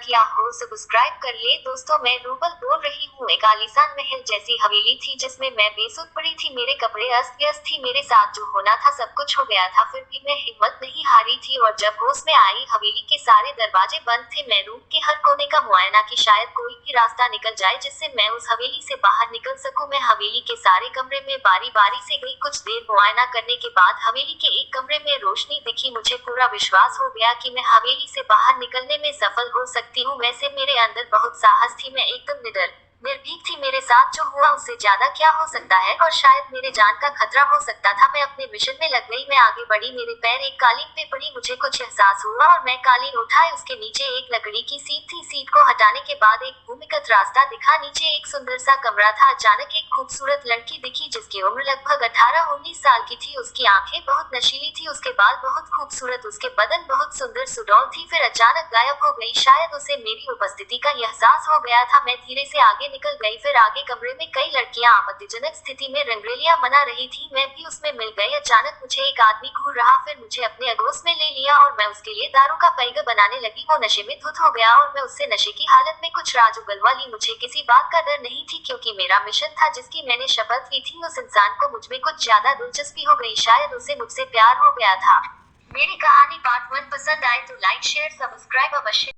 किया हो सब्सक्राइब कर ले। दोस्तों मैं रूबल बोल रही हूँ। एक आलीशान महल जैसी हवेली थी जिसमें मैं बेसुध पड़ी थी। मेरे कपड़े अस्त व्यस्त थी, मेरे साथ जो होना था सब कुछ हो गया था, फिर भी मैं हिम्मत नहीं हारी थी। और जब होश में आई हवेली के सारे दरवाजे बंद थे। मैं रूम के हर कोने का मुआयना की, शायद कोई भी रास्ता निकल जाए जिससे मैं उस हवेली से बाहर निकल सकूं। मैं हवेली के सारे कमरे में बारी बारी से गई। कुछ देर मुआयना करने के बाद हवेली के एक कमरे में रोशनी दिखी। मुझे पूरा विश्वास हो गया कि मैं हवेली से बाहर निकलने में सफल हो सकती हूँ। वैसे मेरे अंदर बहुत साहस थी, मैं एकदम निर्भीक थी। मेरे साथ जो हुआ उससे ज्यादा क्या हो सकता है, और शायद मेरे जान का खतरा हो सकता था। मैं अपने मिशन में लग गई। मैं आगे बढ़ी, मेरे पैर एक कालीन पे पड़ी। मुझे कुछ एहसास हुआ और मैं कालीन उठाए। उसके नीचे एक लकड़ी की सीट थी। सीट को हटाने के बाद एक भूमिगत रास्ता दिखा। नीचे एक सुंदर सा कमरा था। अचानक एक खूबसूरत लड़की दिखी जिसकी उम्र लगभग 18-19 साल की थी। उसकी आंखें बहुत नशीली थी, उसके बाल बहुत खूबसूरत, उसके बदन बहुत सुंदर सुडौल थी, फिर अचानक गायब हो गई। शायद उसे मेरी उपस्थिति का एहसास हो गया था। मैं धीरे से आगे निकल गई। फिर आगे कमरे में कई लड़कियां आपत्तिजनक स्थिति में रंगरेलियां मना रही थी। मैं भी उसमें मिल गई। अचानक मुझे एक आदमी घूर रहा, फिर मुझे अपने अगोस में ले लिया और मैं उसके लिए दारू का पैग बनाने लगी। वो नशे में धुत हो गया और मैं उससे नशे की हालत में कुछ राज उगलवा ली। मुझे किसी बात का डर नहीं थी क्योंकि मेरा मिशन था जिसकी मैंने शपथ ली थी। उस इंसान को मुझ में कुछ ज्यादा दिलचस्पी हो गई, शायद उसे मुझसे प्यार हो गया था। मेरी कहानी पार्ट 1 पसंद आए तो लाइक शेयर सब्सक्राइब अवश्य